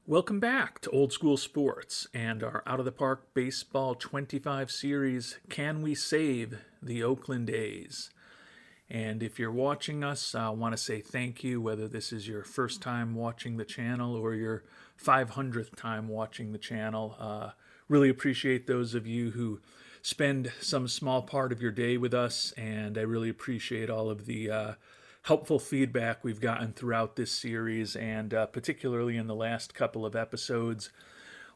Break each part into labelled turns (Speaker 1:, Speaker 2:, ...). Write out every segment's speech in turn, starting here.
Speaker 1: Welcome back to Old School Sports and our Out of the Park Baseball 25 series, Can We Save the Oakland A's? And if you're watching us, I want to say thank you, whether this is your first time watching the channel or your 500th time watching the channel. Really appreciate those of you who spend some small part of your day with us, and I really appreciate all of the helpful feedback we've gotten throughout this series, and particularly in the last couple of episodes.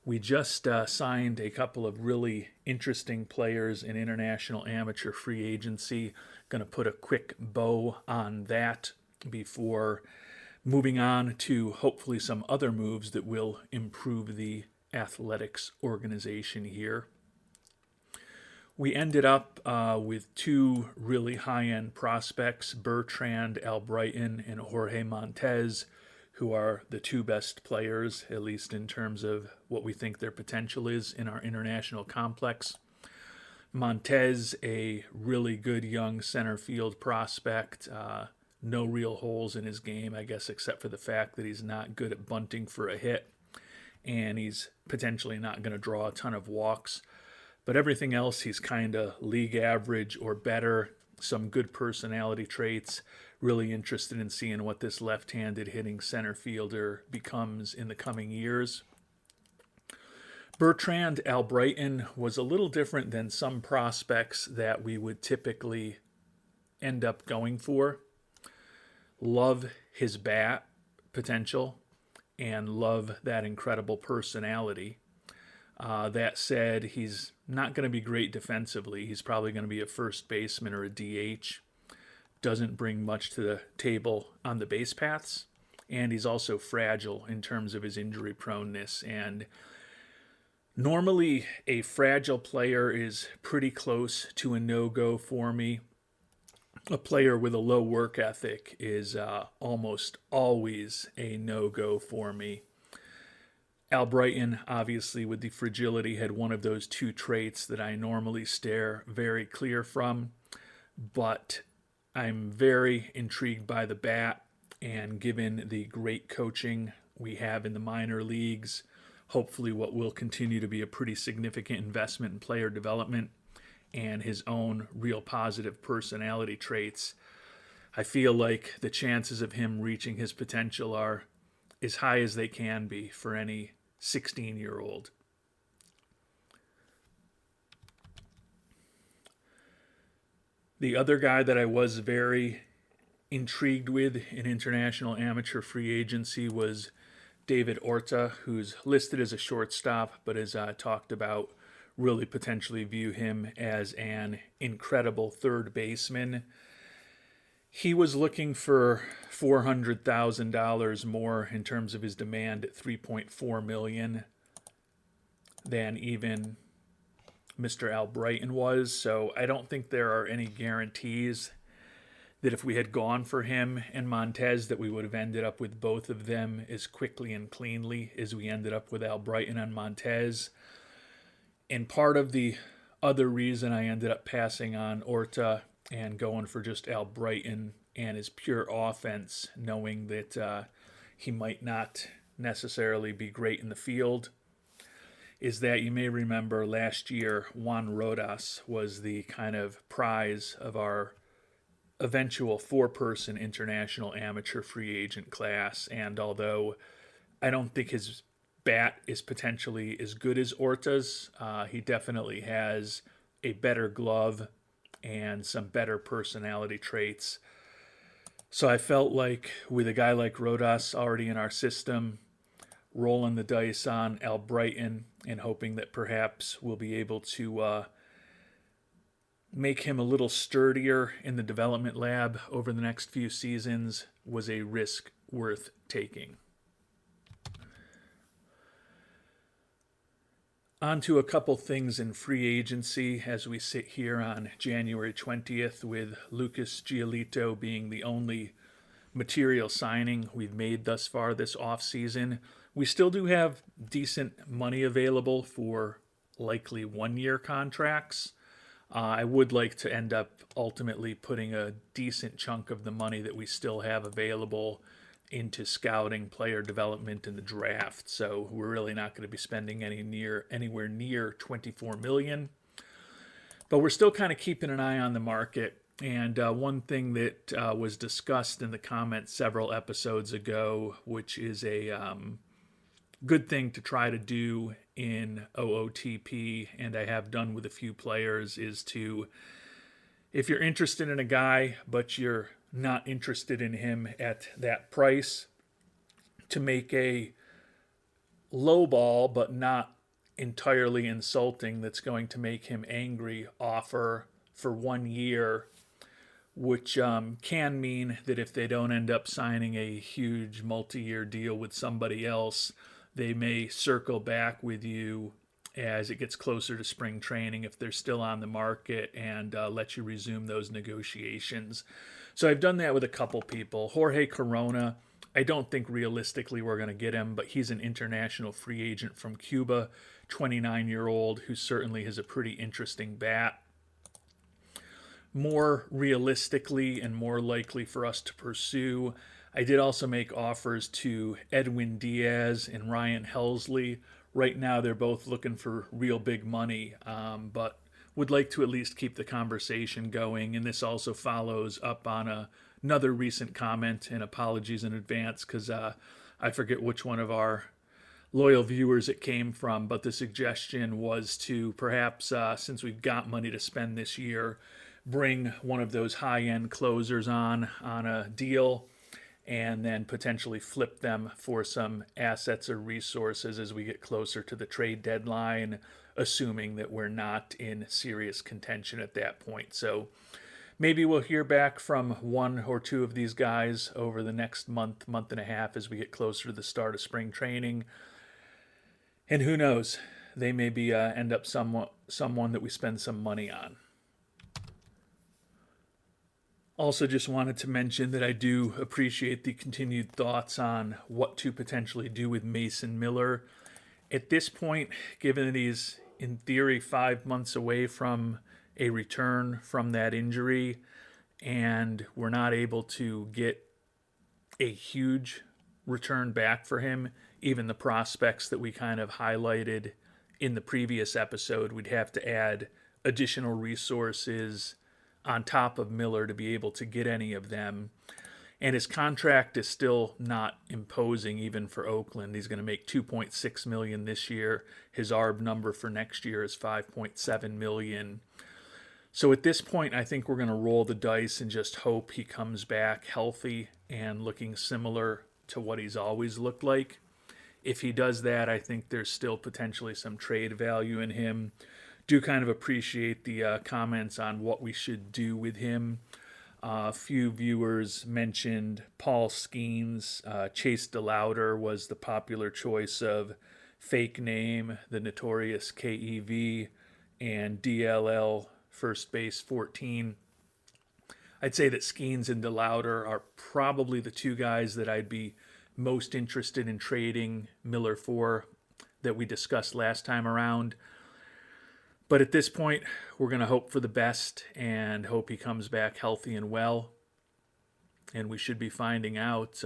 Speaker 1: We just signed a couple of really interesting players in international amateur free agency. Going to put a quick bow on that before moving on to hopefully some other moves that will improve the athletics organization here. We ended up with two really high-end prospects, Bertrand Albrighton and Jorge Montez, who are the two best players, at least in terms of what we think their potential is in our international complex. Montez, a really good young center field prospect, no real holes in his game, I guess, except for the fact that he's not good at bunting for a hit, and he's potentially not going to draw a ton of walks. But everything else, he's kind of league average or better, some good personality traits. Really interested in seeing what this left-handed hitting center fielder becomes in the coming years. Bertrand Albrighton was a little different than some prospects that we would typically end up going for. Love his bat potential and love that incredible personality. That said, he's not going to be great defensively. He's probably going to be a first baseman or a DH. Doesn't bring much to the table on the base paths. And he's also fragile in terms of his injury proneness. And normally, a fragile player is pretty close to a no-go for me. A player with a low work ethic is almost always a no-go for me. Albrighton, obviously, with the fragility, had one of those two traits that I normally steer very clear from. But I'm very intrigued by the bat, and given the great coaching we have in the minor leagues, hopefully what will continue to be a pretty significant investment in player development and his own real positive personality traits, I feel like the chances of him reaching his potential are as high as they can be for any 16-year-old. The other guy that I was very intrigued with in international amateur free agency was David Orta, who's listed as a shortstop, but as I talked about, really potentially view him as an incredible third baseman. He was looking for $400,000 more in terms of his demand at $3.4 million than even Mr. Albrighton was. So I don't think there are any guarantees that if we had gone for him and Montez that we would have ended up with both of them as quickly and cleanly as we ended up with Albrighton and Montez. And part of the other reason I ended up passing on Orta and going for just Albrighton and his pure offense, knowing that he might not necessarily be great in the field, is that you may remember last year Juan Rodas was the kind of prize of our eventual four-person international amateur free agent class. And although I don't think his bat is potentially as good as Orta's, he definitely has a better glove and some better personality traits. So I felt like with a guy like Rodas already in our system, rolling the dice on Albrighton and hoping that perhaps we'll be able to make him a little sturdier in the development lab over the next few seasons was a risk worth taking. On to a couple things in free agency as we sit here on January 20th, with Lucas Giolito being the only material signing we've made thus far this offseason. We still do have decent money available for likely one-year contracts. I would like to end up ultimately putting a decent chunk of the money that we still have available into scouting, player development, and the draft. So we're really not going to be spending anywhere near 24 million. But we're still kind of keeping an eye on the market. And one thing that was discussed in the comments several episodes ago, which is a good thing to try to do in OOTP, and I have done with a few players, is to, if you're interested in a guy but you're not interested in him at that price, to make a low ball but not entirely insulting that's going to make him angry offer for 1 year, which can mean that if they don't end up signing a huge multi-year deal with somebody else, they may circle back with you as it gets closer to spring training if they're still on the market, and let you resume those negotiations. So I've done that with a couple people. Jorge Corona, I don't think realistically we're going to get him, but he's an international free agent from Cuba, 29-year-old, who certainly has a pretty interesting bat. More realistically and more likely for us to pursue, I did also make offers to Edwin Diaz and Ryan Helsley. Right now, they're both looking for real big money, but would like to at least keep the conversation going. And this also follows up on another recent comment, and apologies in advance because I forget which one of our loyal viewers it came from, but the suggestion was to perhaps, since we've got money to spend this year, bring one of those high-end closers on a deal and then potentially flip them for some assets or resources as we get closer to the trade deadline, assuming that we're not in serious contention at that point. So maybe we'll hear back from one or two of these guys over the next month and a half as we get closer to the start of spring training. And who knows, they maybe end up someone that we spend some money on. Also, just wanted to mention that I do appreciate the continued thoughts on what to potentially do with Mason Miller. At this point, given that he's in theory 5 months away from a return from that injury, and we're not able to get a huge return back for him, even the prospects that we kind of highlighted in the previous episode, we'd have to add additional resources on top of Miller to be able to get any of them. And his contract is still not imposing even for Oakland. He's going to make $2.6 million this year. His ARB number for next year is $5.7 million. So at this point, I think we're going to roll the dice and just hope he comes back healthy and looking similar to what he's always looked like. If he does that, I think there's still potentially some trade value in him. Do kind of appreciate the comments on what we should do with him. A few viewers mentioned Paul Skeens. Chase DeLauder was the popular choice of fake name, the notorious KEV, and DLL first base 14. I'd say that Skeens and DeLauder are probably the two guys that I'd be most interested in trading Miller for that we discussed last time around. But at this point, we're going to hope for the best and hope he comes back healthy and well. And we should be finding out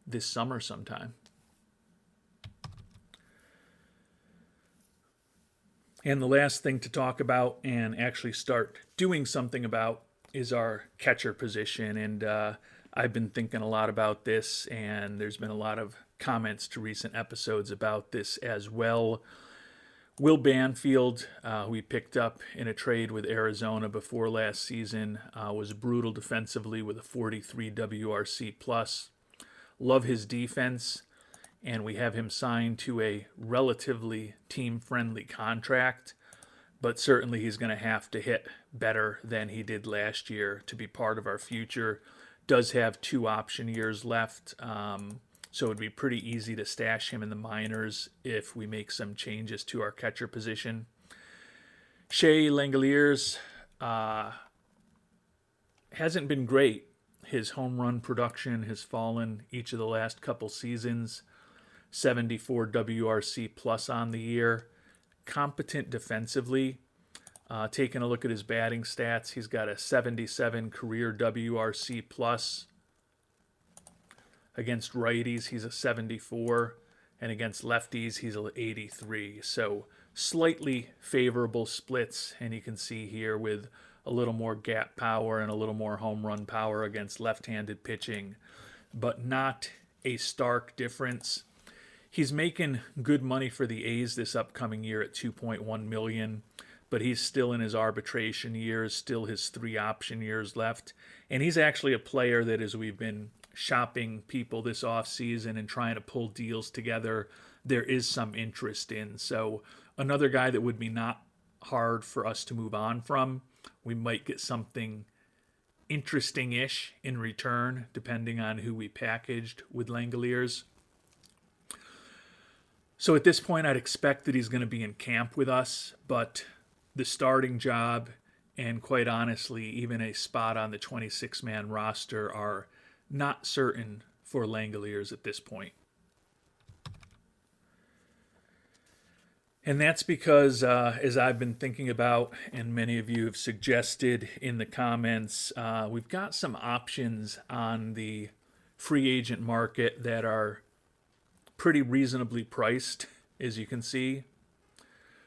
Speaker 1: this summer sometime. And the last thing to talk about and actually start doing something about is our catcher position. And I've been thinking a lot about this, and there's been a lot of comments to recent episodes about this as well. Will Banfield, who we picked up in a trade with Arizona before last season, was brutal defensively with a 43 WRC plus. Love his defense, and we have him signed to a relatively team-friendly contract, but certainly he's going to have to hit better than he did last year to be part of our future. Does have 2 option years left, so it'd be pretty easy to stash him in the minors if we make some changes to our catcher position. Shea Langeliers hasn't been great. His home run production has fallen each of the last couple seasons. 74 WRC plus on the year. Competent defensively. Taking a look at his batting stats, he's got a 77 career WRC plus, Against righties, he's a 74, and against lefties, he's an 83. So slightly favorable splits, and you can see here with a little more gap power and a little more home run power against left-handed pitching, but not a stark difference. He's making good money for the A's this upcoming year at $2.1 million, but he's still in his arbitration years, still his 3 option years left. And he's actually a player that, as we've been shopping people this offseason and trying to pull deals together, there is some interest in. So another guy that would be not hard for us to move on from. We might get something interesting-ish in return, depending on who we packaged with Langoliers. So at this point, I'd expect that he's going to be in camp with us, but the starting job and, quite honestly, even a spot on the 26-man roster are not certain for Langoliers at this point. And that's because, as I've been thinking about, and many of you have suggested in the comments, we've got some options on the free agent market that are pretty reasonably priced, as you can see.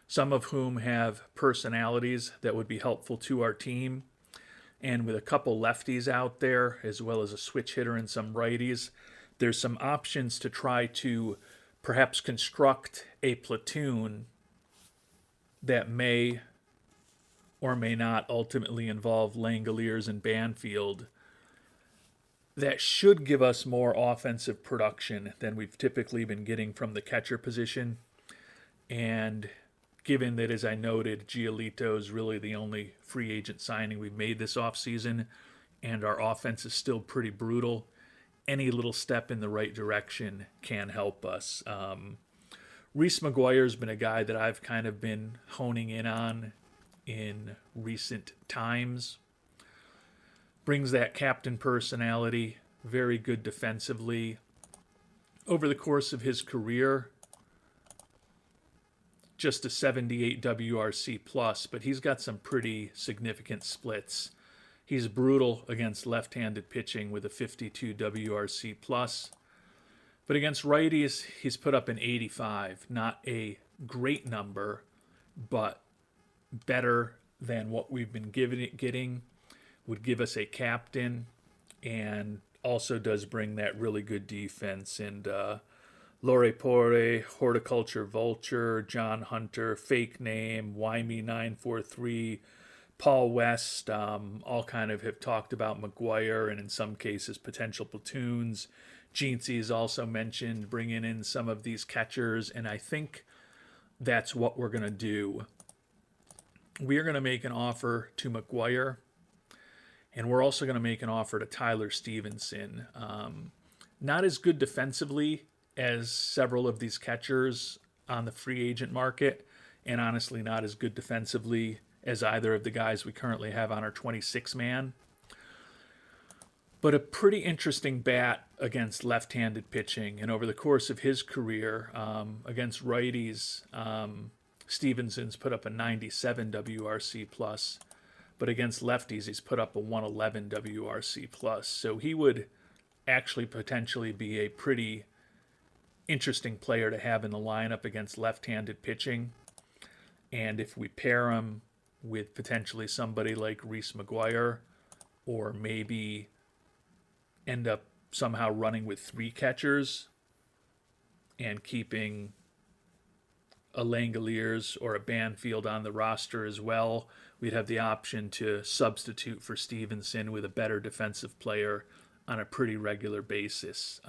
Speaker 1: Some of whom have personalities that would be helpful to our team. And with a couple lefties out there, as well as a switch hitter and some righties, there's some options to try to perhaps construct a platoon that may or may not ultimately involve Langoliers and Banfield that should give us more offensive production than we've typically been getting from the catcher position. And given that, as I noted, Giolito is really the only free agent signing we've made this offseason, and our offense is still pretty brutal, any little step in the right direction can help us. Reese McGuire's been a guy that I've kind of been honing in on in recent times. Brings that captain personality, very good defensively. Over the course of his career, just a 78 WRC plus, but he's got some pretty significant splits. He's brutal against left-handed pitching with a 52 WRC plus. But against righties, he's put up an 85. Not a great number, but better than what we've been getting. Would give us a captain, and also does bring that really good defense. And Lore Pore, Horticulture Vulture, John Hunter, Fake Name, Wymie943, Paul West, all kind of have talked about McGuire, and in some cases potential platoons. Jeansy is also mentioned bringing in some of these catchers, and I think that's what we're going to do. We are going to make an offer to McGuire, and we're also going to make an offer to Tyler Stevenson. Not as good defensively as several of these catchers on the free agent market, and honestly not as good defensively as either of the guys we currently have on our 26-man. But a pretty interesting bat against left-handed pitching. And over the course of his career, against righties, Stevenson's put up a 97 WRC plus. But against lefties, he's put up a 111 WRC plus. So he would actually potentially be a pretty interesting player to have in the lineup against left-handed pitching. And if we pair him with potentially somebody like Reese McGuire, or maybe end up somehow running with 3 catchers and keeping a Langoliers or a Banfield on the roster as well, we'd have the option to substitute for Stevenson with a better defensive player on a pretty regular basis.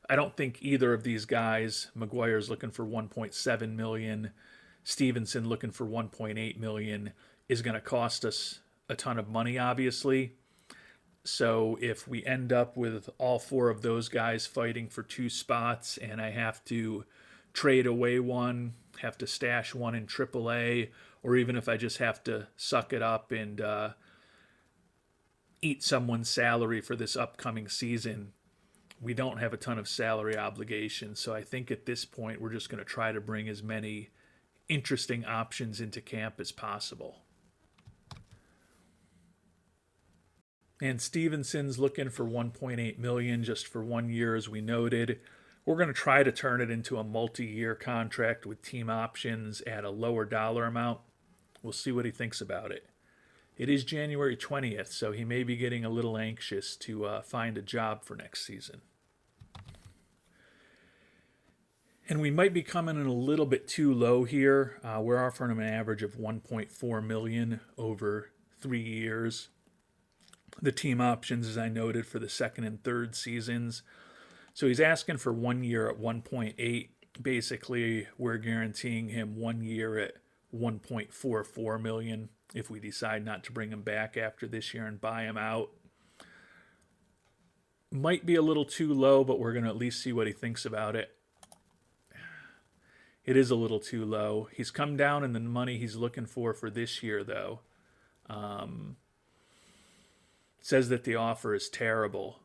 Speaker 1: I don't think either of these guys, McGuire's looking for $1.7 million, Stevenson looking for $1.8 million, is going to cost us a ton of money, obviously. So if we end up with all 4 of those guys fighting for 2 spots, and I have to trade away one, have to stash one in AAA, or even if I just have to suck it up and eat someone's salary for this upcoming season, we don't have a ton of salary obligations. So I think at this point we're just going to try to bring as many interesting options into camp as possible. And Stevenson's looking for 1.8 million just for 1 year, as we noted. We're going to try to turn it into a multi-year contract with team options at a lower dollar amount. We'll see what he thinks about it. It is January 20th, so he may be getting a little anxious to find a job for next season. And we might be coming in a little bit too low here. We're offering him an average of 1.4 million over 3 years. The team options, as I noted, for the second and third seasons. So he's asking for 1 year at 1.8. Basically, we're guaranteeing him 1 year at 1.44 million if we decide not to bring him back after this year and buy him out. Might be a little too low, but we're going to at least see what he thinks about it. It is a little too low. He's come down in the money he's looking for this year, though. Says that the offer is terrible.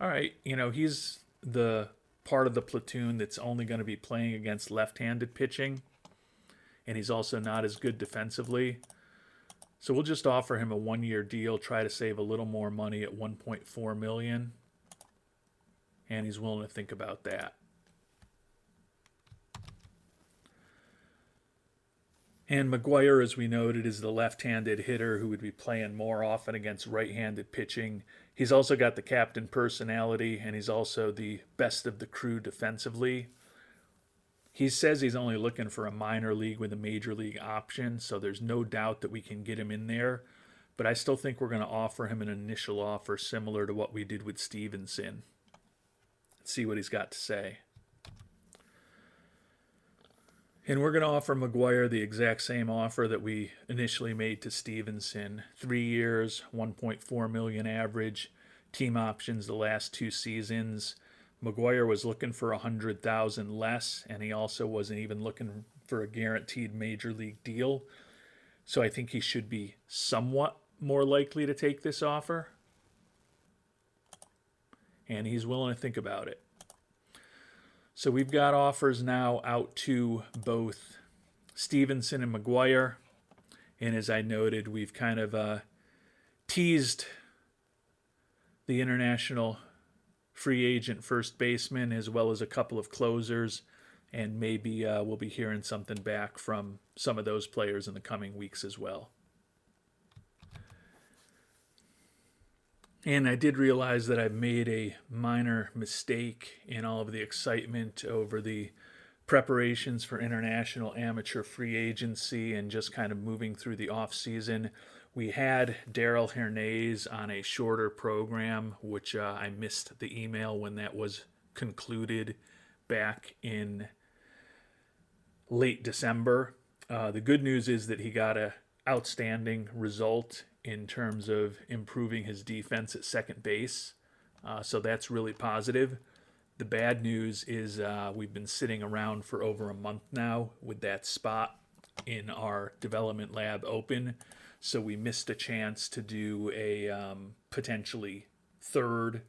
Speaker 1: All right, he's the part of the platoon that's only going to be playing against left-handed pitching, and he's also not as good defensively. So we'll just offer him a 1 year deal, try to save a little more money at 1.4 million, and he's willing to think about that. And McGuire, as we noted, is the left-handed hitter who would be playing more often against right-handed pitching. He's also got the captain personality, and he's also the best of the crew defensively. He says he's only looking for a minor league with a major league option, so there's no doubt that we can get him in there. But I still think we're going to offer him an initial offer similar to what we did with Stevenson. Let's see what he's got to say. And we're going to offer McGuire the exact same offer that we initially made to Stevenson. 3 years, 1.4 million average, team options the last 2 seasons. McGuire was looking for 100,000 less, and he also wasn't even looking for a guaranteed major league deal. So I think he should be somewhat more likely to take this offer. And he's willing to think about it. So we've got offers now out to both Stevenson and McGuire. And as I noted, we've kind of teased the international free agent first baseman as well as a couple of closers. And maybe we'll be hearing something back from some of those players in the coming weeks as well. And I did realize that I've made a minor mistake in all of the excitement over the preparations for international amateur free agency and just kind of moving through the offseason. We had Daryl Hernandez on a shorter program, which I missed the email when that was concluded back in late December. The good news is that he got an outstanding result in terms of improving his defense at second base. So that's really positive. The bad news is we've been sitting around for over a month now with that spot in our development lab open. So we missed a chance to do a potentially third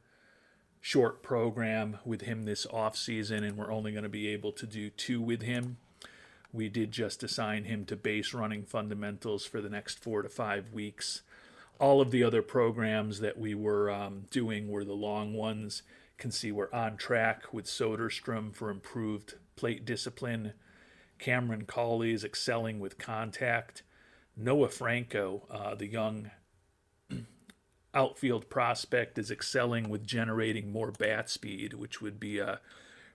Speaker 1: short program with him this offseason, and we're only going to be able to do 2 with him. We did just assign him to base running fundamentals for the next 4 to 5 weeks. All of the other programs that we were doing were the long ones. You can see we're on track with Soderstrom for improved plate discipline. Cameron Cawley is excelling with contact. Noah Franco, the young outfield prospect, is excelling with generating more bat speed, which would be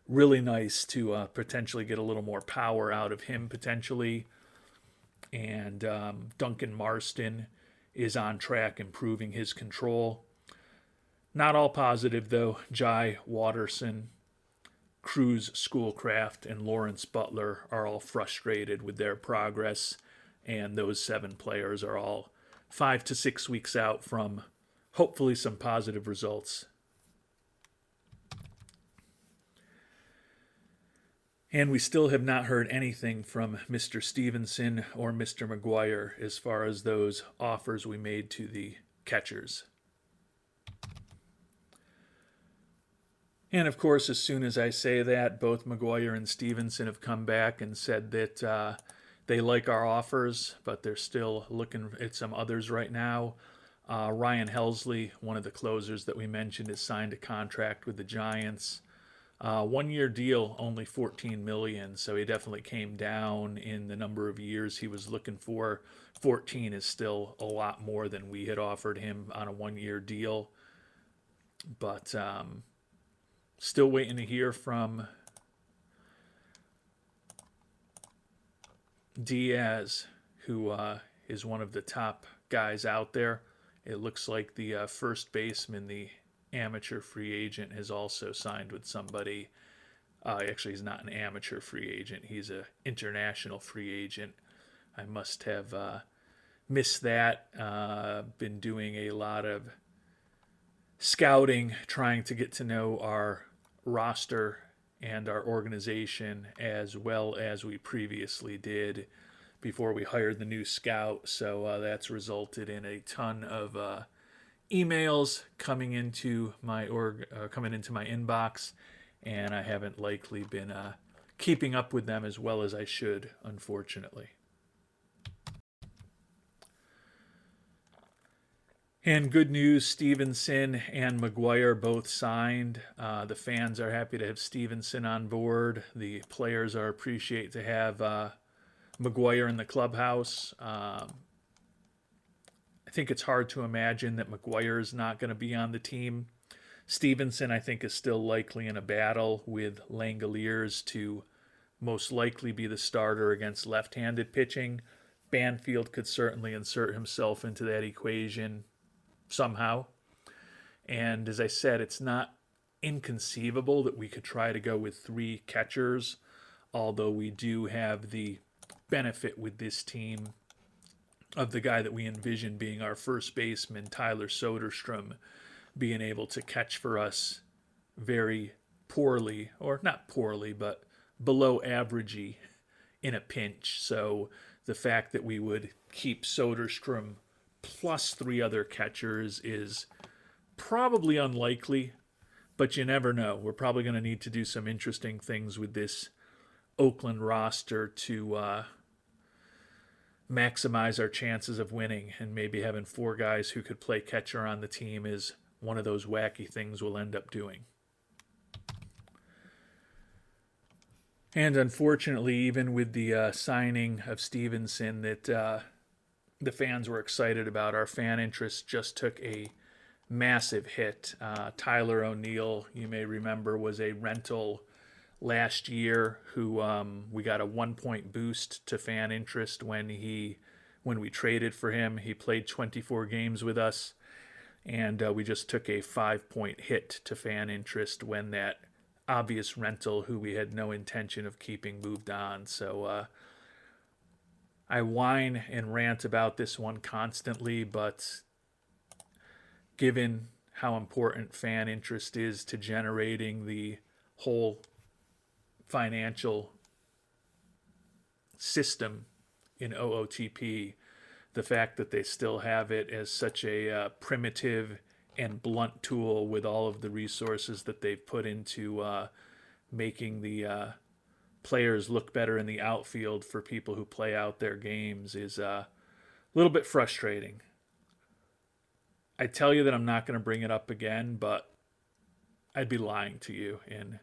Speaker 1: really nice to potentially get a little more power out of him potentially. And Duncan Marston is on track improving his control. Not all positive though. Jai Watterson, Cruz Schoolcraft, and Lawrence Butler are all frustrated with their progress, and those 7 players are all 5 to 6 weeks out from hopefully some positive results. And we still have not heard anything from Mr. Stevenson or Mr. McGuire as far as those offers we made to the catchers. And of course, as soon as I say that, both McGuire and Stevenson have come back and said that they like our offers, but they're still looking at some others right now. Ryan Helsley, one of the closers that we mentioned, has signed a contract with the Giants. 1 year deal, only 14 million, so he definitely came down in the number of years he was looking for. 14 is still a lot more than we had offered him on a 1 year deal, but still waiting to hear from Diaz, who is one of the top guys out there. It looks like the first baseman, the amateur free agent, has also signed with somebody. Actually, he's not an amateur free agent. He's an international free agent. I must have missed that. Been doing a lot of scouting, trying to get to know our roster and our organization as well as we previously did before we hired the new scout. So that's resulted in a ton of emails coming into my inbox, and I haven't likely been keeping up with them as well as I should, unfortunately. And good news, Stevenson and McGuire both signed. The fans are happy to have Stevenson on board. The players are appreciate to have McGuire in the clubhouse. I think it's hard to imagine that McGuire is not going to be on the team. Stevenson, I think, is still likely in a battle with Langoliers to most likely be the starter against left-handed pitching. Banfield could certainly insert himself into that equation somehow. And as I said, it's not inconceivable that we could try to go with 3 catchers, although we do have the benefit with this team of the guy that we envision being our first baseman, Tyler Soderstrom, being able to catch for us very poorly, or not poorly, but below averagey in a pinch. So the fact that we would keep Soderstrom plus 3 other catchers is probably unlikely, but you never know. We're probably going to need to do some interesting things with this Oakland roster to maximize our chances of winning, and maybe having 4 guys who could play catcher on the team is one of those wacky things we'll end up doing. And unfortunately, even with the signing of Stevenson that the fans were excited about, our fan interest just took a massive hit. Tyler O'Neill, you may remember, was a rental last year who we got a 1-point boost to fan interest when we traded for him. He played 24 games with us, and we just took a 5-point hit to fan interest when that obvious rental who we had no intention of keeping moved on. So I whine and rant about this one constantly, but given how important fan interest is to generating the whole financial system in OOTP, the fact that they still have it as such a primitive and blunt tool with all of the resources that they've put into making the players look better in the outfield for people who play out their games is a little bit frustrating. I tell you that I'm not going to bring it up again, but I'd be lying to you, and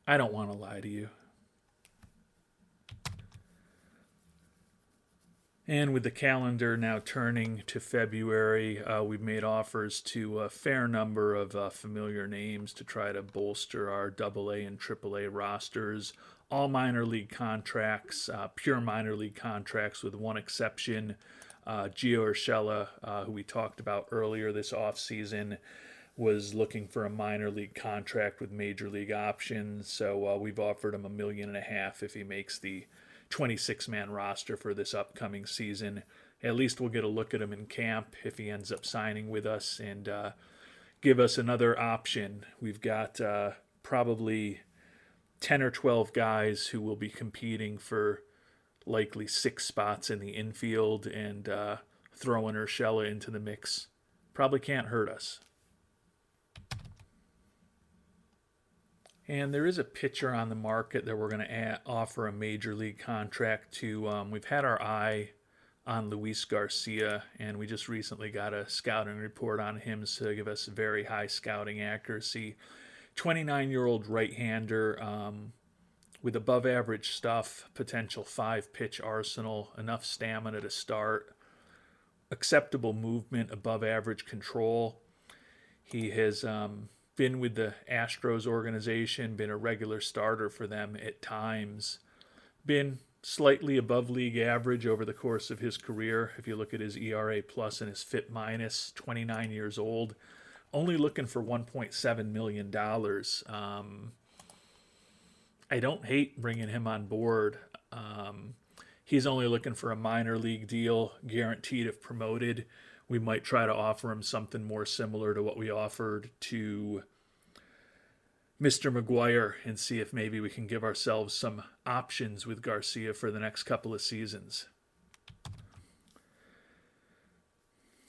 Speaker 1: I don't want to lie to you. And with the calendar now turning to February, we've made offers to a fair number of familiar names to try to bolster our AA and AAA rosters. All minor league contracts, pure minor league contracts with one exception. Gio Urshela, who we talked about earlier this offseason, was looking for a minor league contract with major league options. So we've offered him $1.5 million if he makes the 26-man roster for this upcoming season. At least we'll get a look at him in camp if he ends up signing with us and give us another option. We've got probably 10 or 12 guys who will be competing for likely 6 spots in the infield, and throwing Urshela into the mix probably can't hurt us. And there is a pitcher on the market that we're going to offer a major league contract to. We've had our eye on Luis Garcia, and we just recently got a scouting report on him to give us very high scouting accuracy. 29-year-old right-hander with above average stuff, potential 5-pitch arsenal, enough stamina to start, acceptable movement, above average control. He has been with the Astros organization, been a regular starter for them at times, been slightly above league average over the course of his career. If you look at his ERA plus and his FIP minus, 29 years old, only looking for $1.7 million. I don't hate bringing him on board. He's only looking for a minor league deal, guaranteed if promoted. We might try to offer him something more similar to what we offered to Mr. McGuire and see if maybe we can give ourselves some options with Garcia for the next couple of seasons.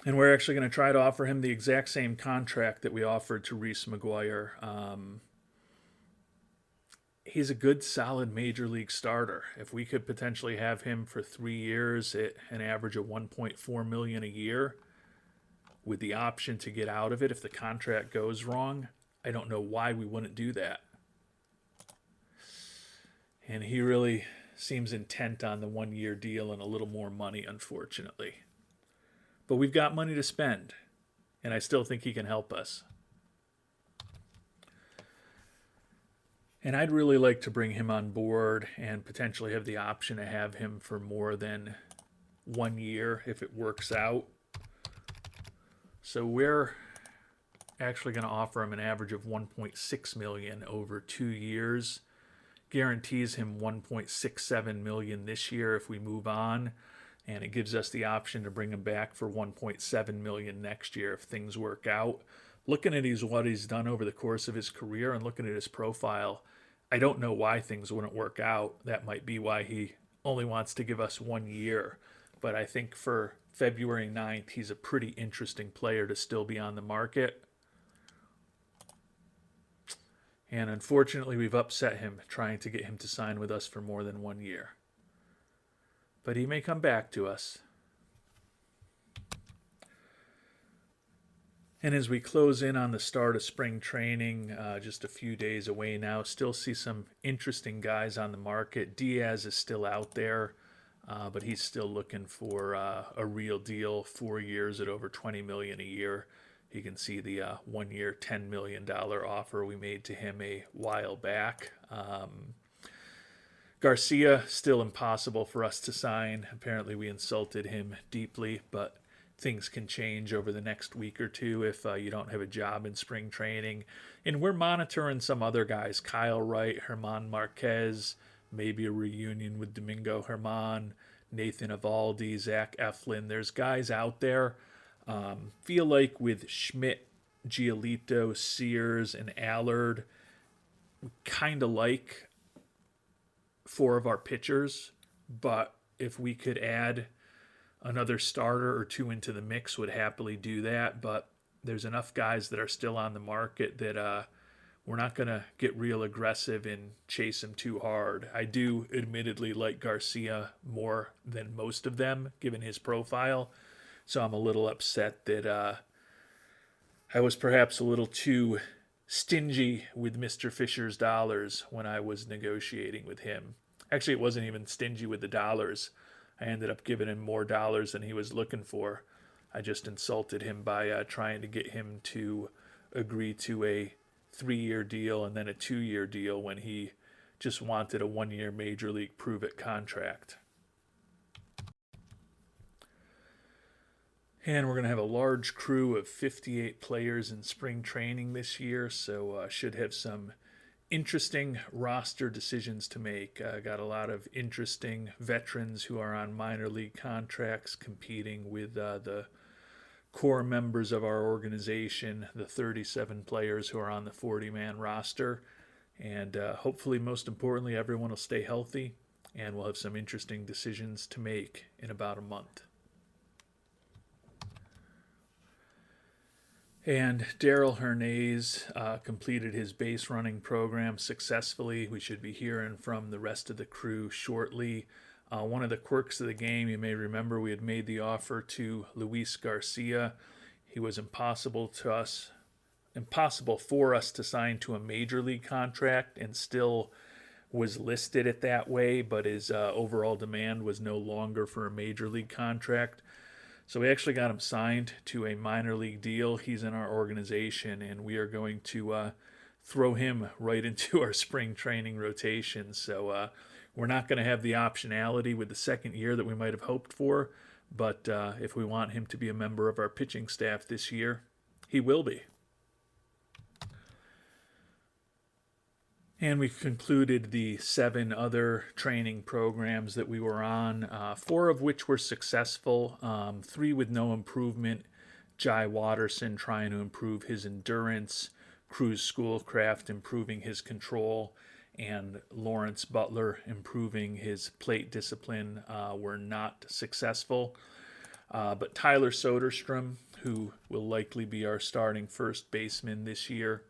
Speaker 1: And we're actually going to try to offer him the exact same contract that we offered to Reese McGuire. He's a good, solid major league starter. If we could potentially have him for 3 years at an average of $1.4 million a year, with the option to get out of it if the contract goes wrong, I don't know why we wouldn't do that. And he really seems intent on the 1-year deal and a little more money, unfortunately. But we've got money to spend, and I still think he can help us. And I'd really like to bring him on board and potentially have the option to have him for more than 1 year if it works out. So we're actually going to offer him an average of $1.6 million over 2 years. Guarantees him $1.67 million this year if we move on, and it gives us the option to bring him back for $1.7 million next year if things work out. Looking at what he's done over the course of his career and looking at his profile, I don't know why things wouldn't work out. That might be why he only wants to give us 1 year. But I think for February 9th, he's a pretty interesting player to still be on the market. And unfortunately, we've upset him trying to get him to sign with us for more than 1 year. But he may come back to us. And as we close in on the start of spring training, just a few days away now, still see some interesting guys on the market. Diaz is still out there, but he's still looking for a real deal, 4 years at over $20 million a year. You can see the 1 year, $10 million offer we made to him a while back. Garcia, still impossible for us to sign. Apparently we insulted him deeply, but things can change over the next week or two if you don't have a job in spring training. And we're monitoring some other guys, Kyle Wright, Herman Marquez, maybe a reunion with Domingo Herman, Nathan Eovaldi, Zach Eflin. There's guys out there. Feel like with Schmidt, Giolito, Sears, and Allard, we kind of like 4 of our pitchers, but if we could add another starter or 2 into the mix, would happily do that. But there's enough guys that are still on the market that we're not going to get real aggressive and chase him too hard. I do admittedly like Garcia more than most of them, given his profile. So I'm a little upset that I was perhaps a little too stingy with Mr. Fisher's dollars when I was negotiating with him. Actually, it wasn't even stingy with the dollars. I ended up giving him more dollars than he was looking for. I just insulted him by trying to get him to agree to a 3-year deal and then a 2-year deal when he just wanted a 1-year major league prove-it contract. And we're going to have a large crew of 58 players in spring training this year, so should have some interesting roster decisions to make. Got a lot of interesting veterans who are on minor league contracts competing with the core members of our organization, the 37 players who are on the 40-man roster. And hopefully, most importantly, everyone will stay healthy, and we'll have some interesting decisions to make in about a month. And Daryl Hernandez completed his base running program successfully. We should be hearing from the rest of the crew shortly. One of the quirks of the game, you may remember, we had made the offer to Luis Garcia. He was impossible for us to sign to a major league contract, and still was listed it that way, but his overall demand was no longer for a major league contract. So we actually got him signed to a minor league deal. He's in our organization, and we are going to throw him right into our spring training rotation. So we're not going to have the optionality with the second year that we might have hoped for, but if we want him to be a member of our pitching staff this year, he will be. And we concluded the 7 other training programs that we were on, 4 of which were successful, 3 with no improvement. Jai Watterson trying to improve his endurance, Cruz Schoolcraft improving his control, and Lawrence Butler improving his plate discipline were not successful. But Tyler Soderstrom, who will likely be our starting first baseman this year,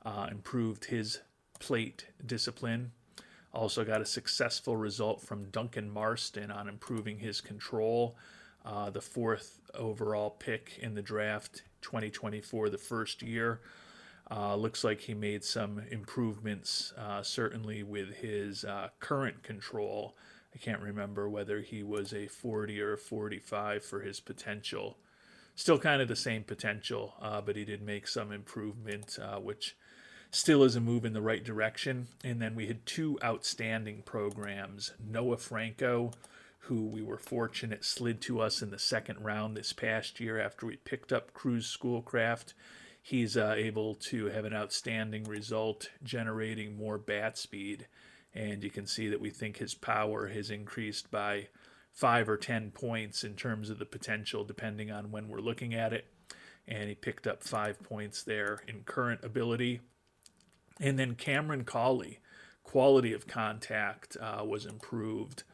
Speaker 1: improved his plate discipline. Also got a successful result from Duncan Marston on improving his control. The 4th overall pick in the draft 2024, the first year. Looks like he made some improvements, certainly with his current control. I can't remember whether he was a 40 or a 45 for his potential. Still kind of the same potential, but he did make some improvement, which still is a move in the right direction. And then we had 2 outstanding programs. Noah Franco, who we were fortunate slid to us in the 2nd round this past year after we picked up Cruz Schoolcraft. He's able to have an outstanding result, generating more bat speed. And you can see that we think his power has increased by 5 or 10 points in terms of the potential, depending on when we're looking at it. And he picked up 5 points there in current ability. And then Cameron Cawley, quality of contact was improved.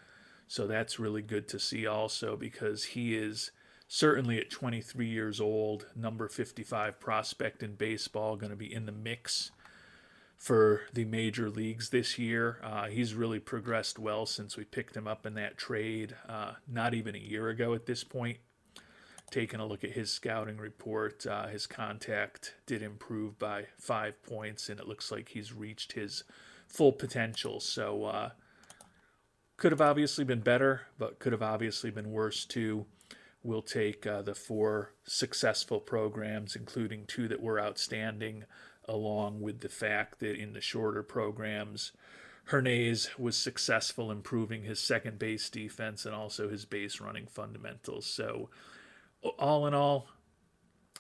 Speaker 1: So that's really good to see also, because he is certainly at 23 years old, number 55 prospect in baseball, going to be in the mix for the major leagues this year. He's really progressed well since we picked him up in that trade not even a year ago at this point. Taking a look at his scouting report, his contact did improve by 5 points, and it looks like he's reached his full potential. So could have obviously been better, but could have obviously been worse too. We'll take the 4 successful programs, including 2 that were outstanding, along with the fact that in the shorter programs, Hernandez was successful improving his second base defense and also his base running fundamentals. So all in all,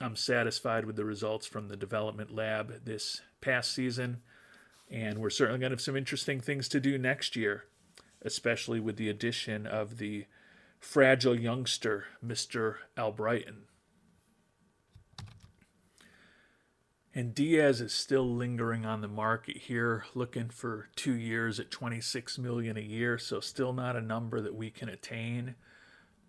Speaker 1: I'm satisfied with the results from the development lab this past season, and we're certainly going to have some interesting things to do next year, especially with the addition of the fragile youngster, Mr. Albrighton. And Diaz is still lingering on the market here, looking for 2 years at $26 million a year, so still not a number that we can attain.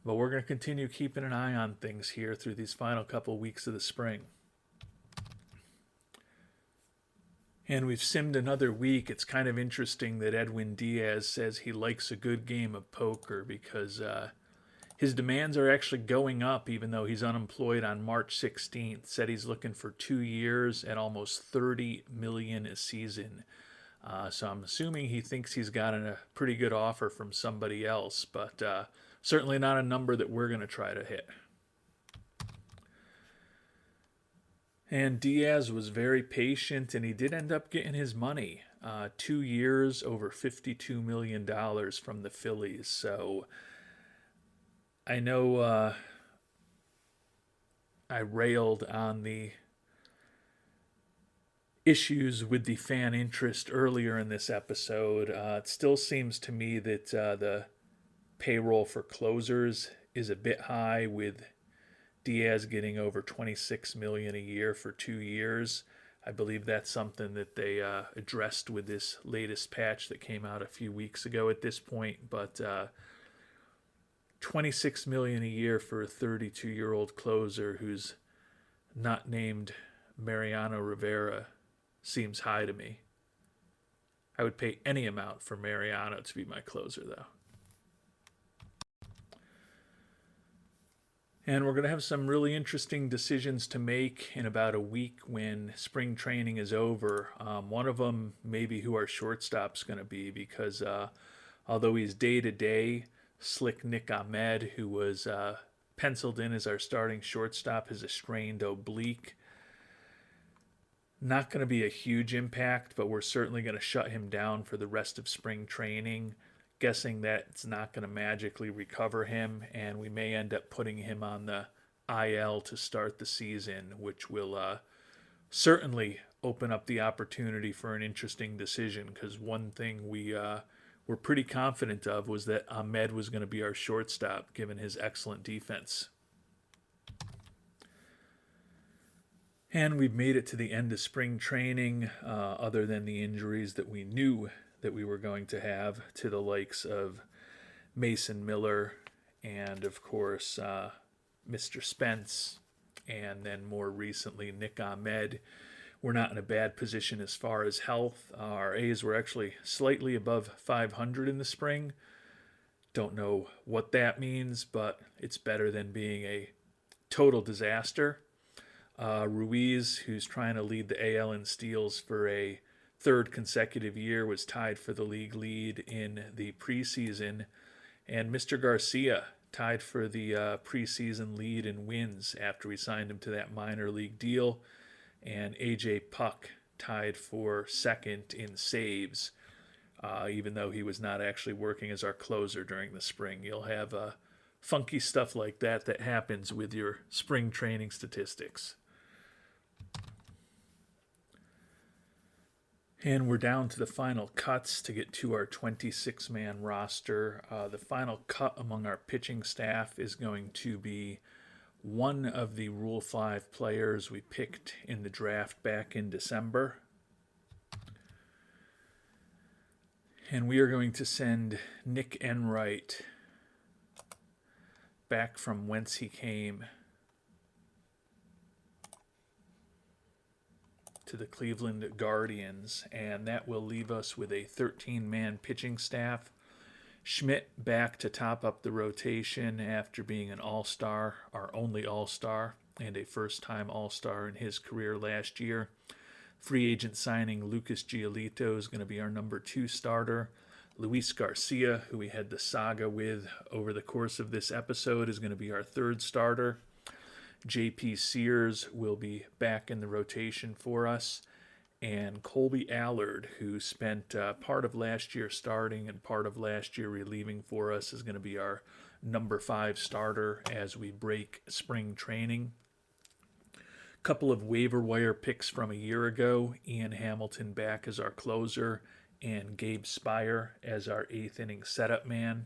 Speaker 1: But we're going to continue keeping an eye on things here through these final couple weeks of the spring. And we've simmed another week. It's kind of interesting that Edwin Diaz says he likes a good game of poker, because his demands are actually going up even though he's unemployed on March 16th. Said he's looking for 2 years at almost $30 million a season. So I'm assuming he thinks he's gotten a pretty good offer from somebody else, but certainly not a number that we're going to try to hit. And Diaz was very patient, and he did end up getting his money. 2 years, over $52 million from the Phillies. So I know I railed on the issues with the fan interest earlier in this episode. It still seems to me that the payroll for closers is a bit high, with Diaz getting over $26 million a year for 2 years. I believe that's something that they addressed with this latest patch that came out a few weeks ago at this point. But $26 million a year for a 32-year-old closer who's not named Mariano Rivera seems high to me. I would pay any amount for Mariano to be my closer, though. And we're going to have some really interesting decisions to make in about a week when spring training is over. One of them may be who our shortstop's going to be because although he's day to day, slick Nick Ahmed, who was penciled in as our starting shortstop, has a strained oblique. Not going to be a huge impact, but we're certainly going to shut him down for the rest of spring training. Guessing that it's not going to magically recover him, and we may end up putting him on the IL to start the season, which will certainly open up the opportunity for an interesting decision. Because one thing we were pretty confident of was that Ahmed was going to be our shortstop, given his excellent defense. And we've made it to the end of spring training, other than the injuries that we knew that we were going to have to the likes of Mason Miller and, of course, Mr. Spence, and then more recently Nick Ahmed. We're not in a bad position as far as health. Our A's were actually slightly above 500 in the spring. Don't know what that means, but it's better than being a total disaster. Ruiz, who's trying to lead the AL in steals for a third consecutive year, was tied for the league lead in the preseason. And Mr. Garcia tied for the preseason lead in wins after we signed him to that minor league deal. And A.J. Puck tied for second in saves, even though he was not actually working as our closer during the spring. You'll have funky stuff like that that happens with your spring training statistics. And we're down to the final cuts to get to our 26-man roster. The final cut among our pitching staff is going to be one of the Rule 5 players we picked in the draft back in December. And we are going to send Nick Enright back from whence he came to the Cleveland Guardians, and that will leave us with a 13-man pitching staff. Schmidt back to top up the rotation after being an all-star, our only all-star, and a first-time all-star in his career last year. Free agent signing Lucas Giolito is going to be our number 2 starter. Luis Garcia, who we had the saga with over the course of this episode, is going to be our 3rd starter. J.P. Sears will be back in the rotation for us. And Colby Allard, who spent part of last year starting and part of last year relieving for us, is going to be our number 5 starter as we break spring training. Couple of waiver wire picks from a year ago. Ian Hamilton back as our closer and Gabe Spire as our 8th inning setup man.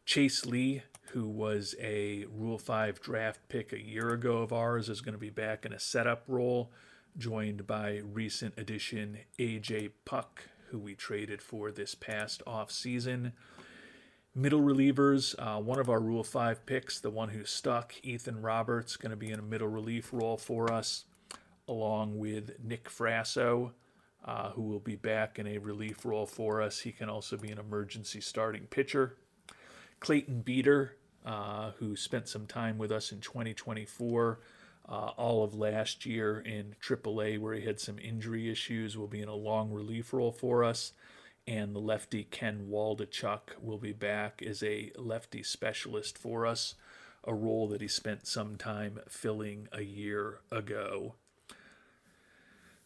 Speaker 1: Chase Lee, who was a Rule 5 draft pick a year ago of ours, is going to be back in a setup role, joined by recent addition A.J. Puck, who we traded for this past offseason. Middle relievers, one of our Rule 5 picks, the one who stuck, Ethan Roberts, going to be in a middle relief role for us, along with Nick Frasso, who will be back in a relief role for us. He can also be an emergency starting pitcher. Clayton Beater, who spent some time with us in 2024, all of last year in AAA where he had some injury issues, will be in a long relief role for us. And the lefty Ken Waldachuk will be back as a lefty specialist for us, a role that he spent some time filling a year ago.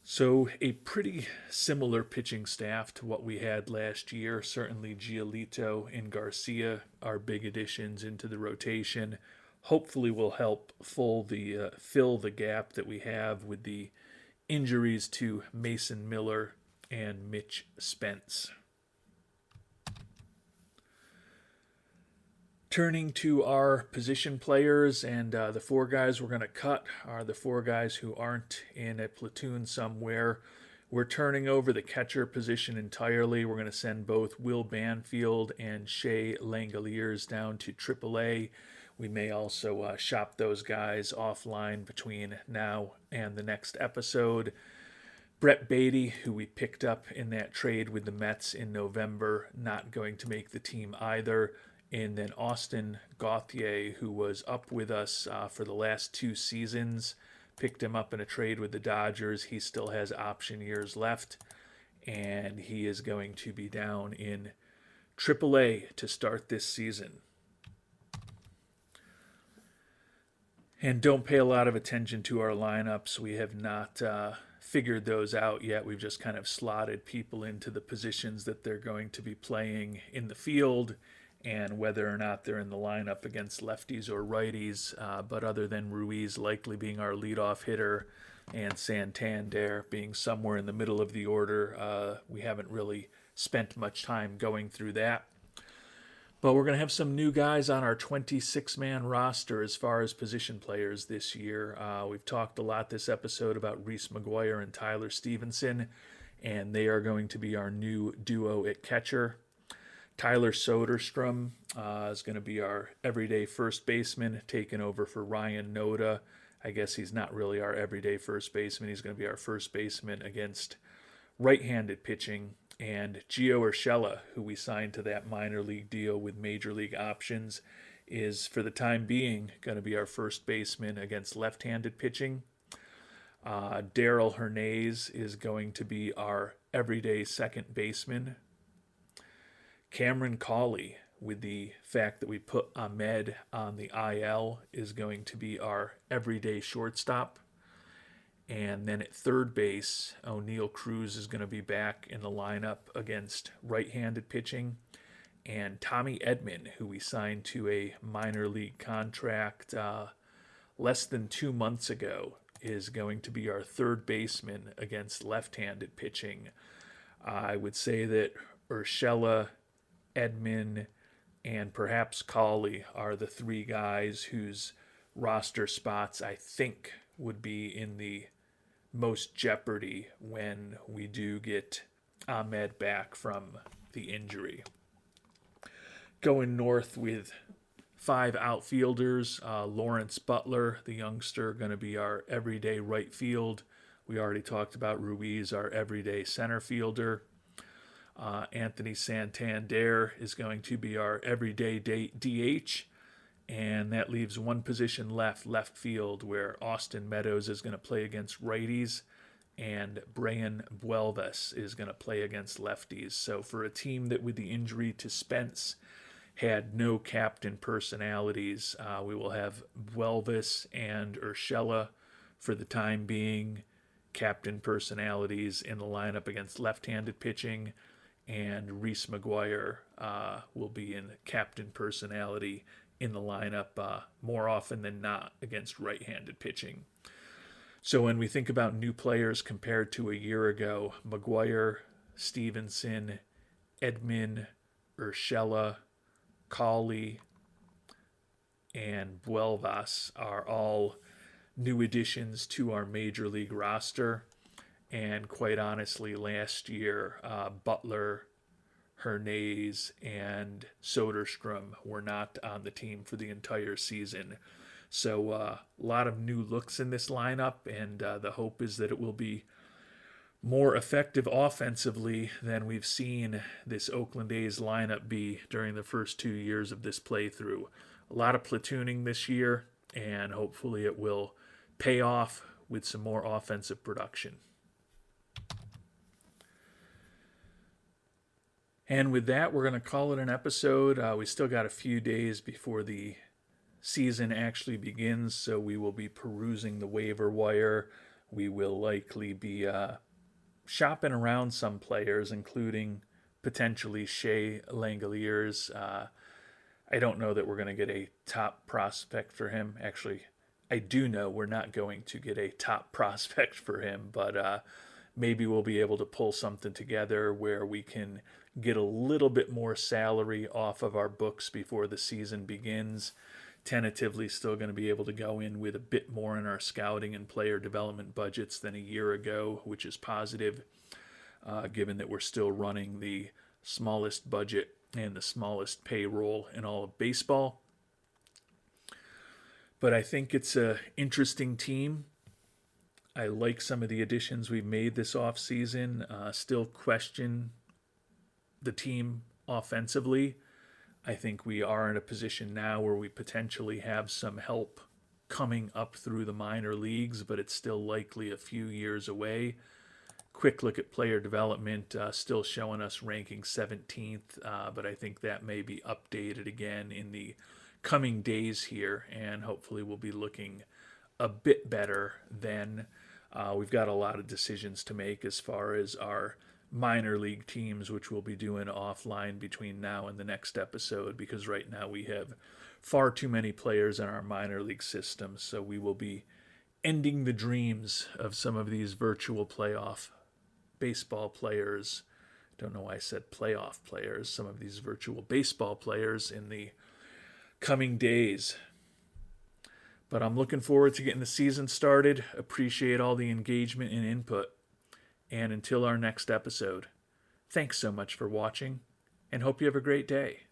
Speaker 1: So a pretty similar pitching staff to what we had last year. Certainly Giolito and Garcia are big additions into the rotation. Hopefully will help fill the gap that we have with the injuries to Mason Miller and Mitch Spence. Turning to our position players, and the 4 guys we're going to cut are the 4 guys who aren't in a platoon somewhere. We're turning over the catcher position entirely. We're going to send both Will Banfield and Shea Langoliers down to AAA. We may also shop those guys offline between now and the next episode. Brett Beatty, who we picked up in that trade with the Mets in November, not going to make the team either. And then Austin Gauthier, who was up with us for the last 2 seasons, picked him up in a trade with the Dodgers. He still has option years left, and he is going to be down in AAA to start this season. And don't pay a lot of attention to our lineups. We have not figured those out yet. We've just kind of slotted people into the positions that they're going to be playing in the field and whether or not they're in the lineup against lefties or righties. But other than Ruiz likely being our leadoff hitter and Santander being somewhere in the middle of the order, we haven't really spent much time going through that. But we're going to have some new guys on our 26-man roster as far as position players this year. We've talked a lot this episode about Reese McGuire and Tyler Stevenson, and they are going to be our new duo at catcher. Tyler Soderstrom is going to be our everyday first baseman, taking over for Ryan Noda. I guess he's not really our everyday first baseman. He's going to be our first baseman against right-handed pitching. And Gio Urshela, who we signed to that minor league deal with major league options, is for the time being going to be our first baseman against left-handed pitching. Daryl Hernandez is going to be our everyday second baseman. Cameron Cawley, with the fact that we put Ahmed on the IL, is going to be our everyday shortstop. And then at third base, O'Neal Cruz is going to be back in the lineup against right-handed pitching. And Tommy Edman, who we signed to a minor league contract less than 2 months ago, is going to be our third baseman against left-handed pitching. I would say that Urshela, Edman, and perhaps Cawley are the three guys whose roster spots I think would be in the most jeopardy when we do get Ahmed back from the injury. Going north with 5 outfielders, Lawrence Butler, the youngster, going to be our everyday right field. We already talked about Ruiz, our everyday center fielder. Anthony Santander is going to be our everyday DH. And that leaves one position left field, where Austin Meadows is going to play against righties and Brian Buelvas is going to play against lefties. So for a team that with the injury to Spence had no captain personalities, we will have Buelvas and Urshela for the time being captain personalities in the lineup against left-handed pitching, and Reese McGuire will be in captain personality in the lineup more often than not against right-handed pitching. So when we think about new players compared to a year ago, McGuire, Stevenson, Edman, Urshela, Cawley, and Buelvas are all new additions to our major league roster. And quite honestly, last year, Butler, Hernandez, and Soderstrom were not on the team for the entire season. So a lot of new looks in this lineup, and the hope is that it will be more effective offensively than we've seen this Oakland A's lineup be during the first 2 years of this playthrough. A lot of platooning this year, and hopefully it will pay off with some more offensive production. And with that, we're going to call it an episode. We still got a few days before the season actually begins, so we will be perusing the waiver wire. We will likely be shopping around some players, including potentially Shea Langeliers. I don't know that we're going to get a top prospect for him. Actually, I do know we're not going to get a top prospect for him, but maybe we'll be able to pull something together where we can get a little bit more salary off of our books before the season begins. Tentatively still going to be able to go in with a bit more in our scouting and player development budgets than a year ago, which is positive, given that we're still running the smallest budget and the smallest payroll in all of baseball. But I think it's an interesting team. I like some of the additions we've made this offseason. Still question the team offensively. I think we are in a position now where we potentially have some help coming up through the minor leagues, but it's still likely a few years away. Quick look at player development, still showing us ranking 17th, but I think that may be updated again in the coming days here, and hopefully we'll be looking a bit better then. We've got a lot of decisions to make as far as our minor league teams, which we'll be doing offline between now and the next episode, because right now we have far too many players in our minor league system, so we will be ending the dreams of some of these virtual playoff baseball players. Don't know why I said playoff players, some of these virtual baseball players in the coming days. But I'm looking forward to getting the season started. Appreciate all the engagement and input. And until our next episode, thanks so much for watching, and hope you have a great day.